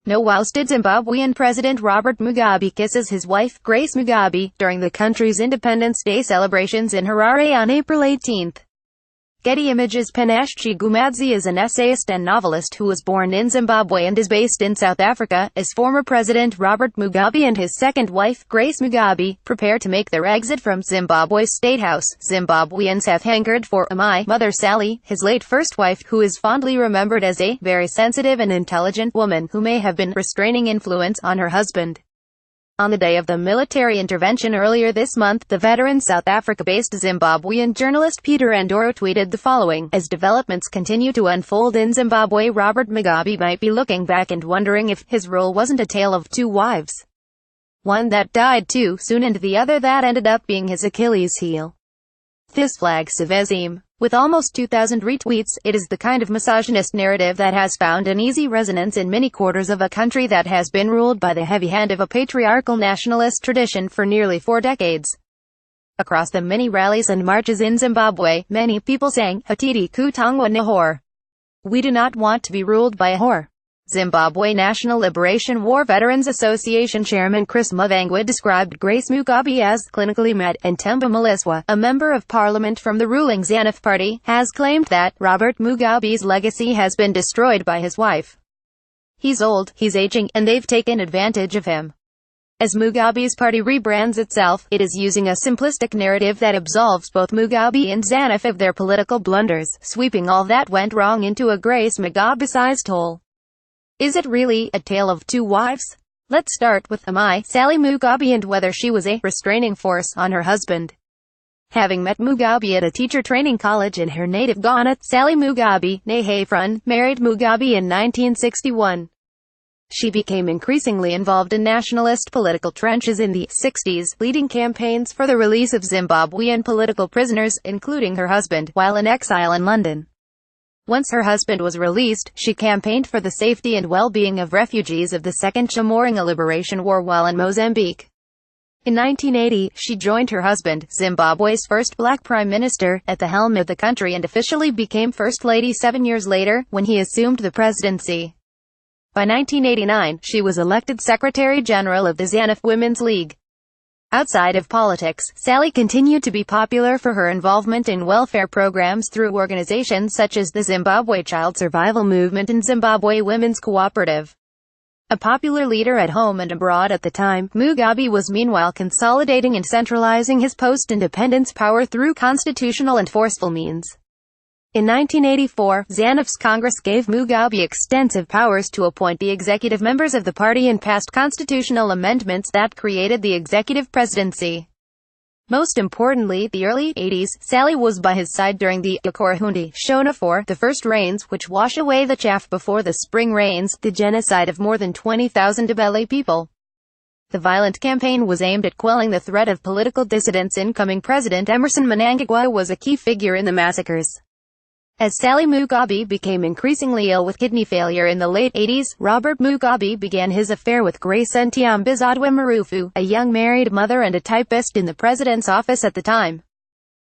No ousted Zimbabwean President Robert Mugabe kisses his wife, Grace Mugabe, during the country's Independence Day celebrations in Harare on April 18. Getty Images. Panache Chigumadzi is an essayist and novelist who was born in Zimbabwe and is based in South Africa, as former President Robert Mugabe and his second wife, Grace Mugabe, prepare to make their exit from Zimbabwe's State House. Zimbabweans have hankered for my mother Sally, his late first wife, who is fondly remembered as a very sensitive and intelligent woman who may have been restraining influence on her husband. On the day of the military intervention earlier this month, the veteran South Africa-based Zimbabwean journalist Peter Andoro tweeted the following: "As developments continue to unfold in Zimbabwe, Robert Mugabe might be looking back and wondering if his rule wasn't a tale of two wives. One that died too soon and the other that ended up being his Achilles heel." This flags civism. With almost 2,000 retweets, it is the kind of misogynist narrative that has found an easy resonance in many quarters of a country that has been ruled by the heavy hand of a patriarchal nationalist tradition for nearly 4 decades. Across the many rallies and marches in Zimbabwe, many people sang, "Hatiti kutangwa nehore." We do not want to be ruled by a whore. Zimbabwe National Liberation War Veterans Association Chairman Chris Mavangwa described Grace Mugabe as clinically mad, and Temba Maliswa, a member of parliament from the ruling ZANU party, has claimed that Robert Mugabe's legacy has been destroyed by his wife. "He's old, he's aging, and they've taken advantage of him." As Mugabe's party rebrands itself, it is using a simplistic narrative that absolves both Mugabe and ZANU of their political blunders, sweeping all that went wrong into a Grace Mugabe-sized hole. Is it really a tale of two wives? Let's start with Sally Mugabe and whether she was a restraining force on her husband. Having met Mugabe at a teacher training college in her native Ghana, Sally Mugabe, née Hayfrun, married Mugabe in 1961. She became increasingly involved in nationalist political trenches in the 60s, leading campaigns for the release of Zimbabwean political prisoners, including her husband, while in exile in London. Once her husband was released, she campaigned for the safety and well-being of refugees of the Second Chamorro Liberation War while in Mozambique. In 1980, she joined her husband, Zimbabwe's first black prime minister, at the helm of the country and officially became First Lady 7 years later, when he assumed the presidency. By 1989, she was elected Secretary General of the ZANU Women's League. Outside of politics, Sally continued to be popular for her involvement in welfare programs through organizations such as the Zimbabwe Child Survival Movement and Zimbabwe Women's Cooperative. A popular leader at home and abroad at the time, Mugabe was meanwhile consolidating and centralizing his post-independence power through constitutional and forceful means. In 1984, ZANU's Congress gave Mugabe extensive powers to appoint the executive members of the party and passed constitutional amendments that created the executive presidency. Most importantly, the early 80s, Sally was by his side during the Yakurahundi Shona for the first rains, which wash away the chaff before the spring rains, the genocide of more than 20,000 Ndebele people. The violent campaign was aimed at quelling the threat of political dissidents. Incoming President Emmerson Mnangagwa was a key figure in the massacres. As Sally Mugabe became increasingly ill with kidney failure in the late 80s, Robert Mugabe began his affair with Grace Ntiambizadwe Marufu, a young married mother and a typist in the president's office at the time.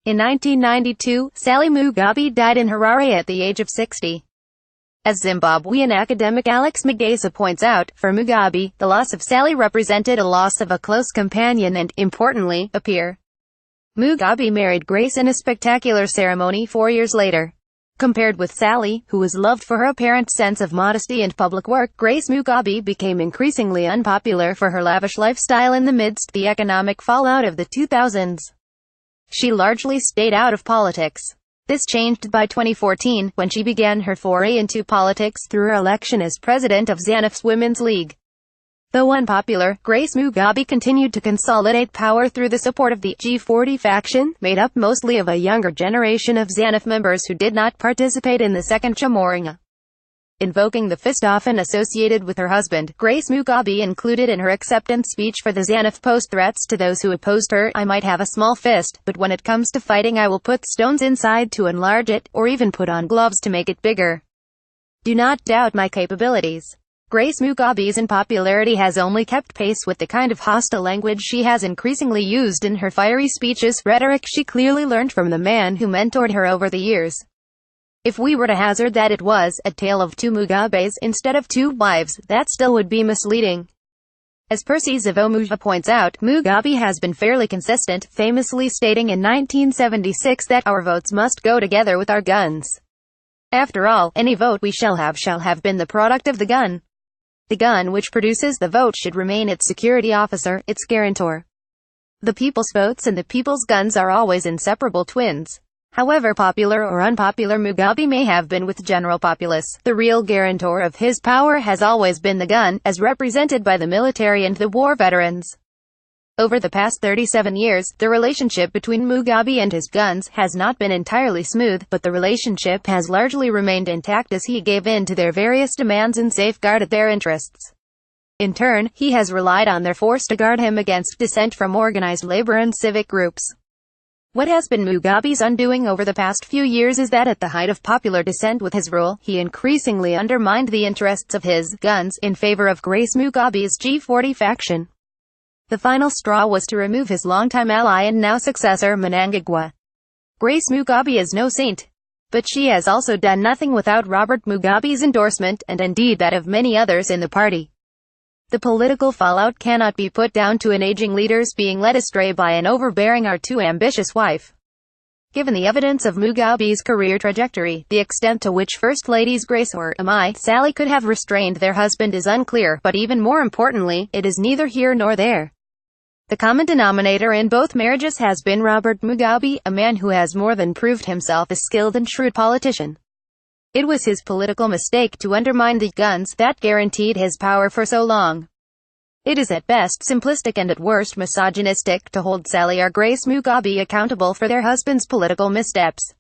In 1992, Sally Mugabe died in Harare at the age of 60. As Zimbabwean academic Alex Magesa points out, for Mugabe, the loss of Sally represented a loss of a close companion and, importantly, a peer. Mugabe married Grace in a spectacular ceremony 4 years later. Compared with Sally, who was loved for her apparent sense of modesty and public work, Grace Mugabe became increasingly unpopular for her lavish lifestyle in the midst of the economic fallout of the 2000s. She largely stayed out of politics. This changed by 2014, when she began her foray into politics through her election as president of ZANU's Women's League. Though unpopular, Grace Mugabe continued to consolidate power through the support of the G40 faction, made up mostly of a younger generation of ZANU members who did not participate in the Second Chamorro. Invoking the fist often associated with her husband, Grace Mugabe included in her acceptance speech for the ZANU post threats to those who opposed her: "I might have a small fist, but when it comes to fighting I will put stones inside to enlarge it, or even put on gloves to make it bigger. Do not doubt my capabilities." Grace Mugabe's unpopularity has only kept pace with the kind of hostile language she has increasingly used in her fiery speeches, rhetoric she clearly learned from the man who mentored her over the years. If we were to hazard that it was a tale of two Mugabes instead of two wives, that still would be misleading. As Percy Zavomuja points out, Mugabe has been fairly consistent, famously stating in 1976 that our votes must go together with our guns. After all, any vote we shall have been the product of the gun. The gun which produces the vote should remain its security officer, its guarantor. The people's votes and the people's guns are always inseparable twins. However popular or unpopular Mugabe may have been with general populace, the real guarantor of his power has always been the gun, as represented by the military and the war veterans. Over the past 37 years, the relationship between Mugabe and his guns has not been entirely smooth, but the relationship has largely remained intact as he gave in to their various demands and safeguarded their interests. In turn, he has relied on their force to guard him against dissent from organized labor and civic groups. What has been Mugabe's undoing over the past few years is that at the height of popular dissent with his rule, he increasingly undermined the interests of his guns in favor of Grace Mugabe's G40 faction. The final straw was to remove his longtime ally and now successor Mnangagwa. Grace Mugabe is no saint, but she has also done nothing without Robert Mugabe's endorsement, and indeed that of many others in the party. The political fallout cannot be put down to an aging leader's being led astray by an overbearing or too ambitious wife. Given the evidence of Mugabe's career trajectory, the extent to which First Ladies Grace or Sally could have restrained their husband is unclear, but even more importantly, it is neither here nor there. The common denominator in both marriages has been Robert Mugabe, a man who has more than proved himself a skilled and shrewd politician. It was his political mistake to undermine the guns that guaranteed his power for so long. It is at best simplistic and at worst misogynistic to hold Sally or Grace Mugabe accountable for their husbands' political missteps.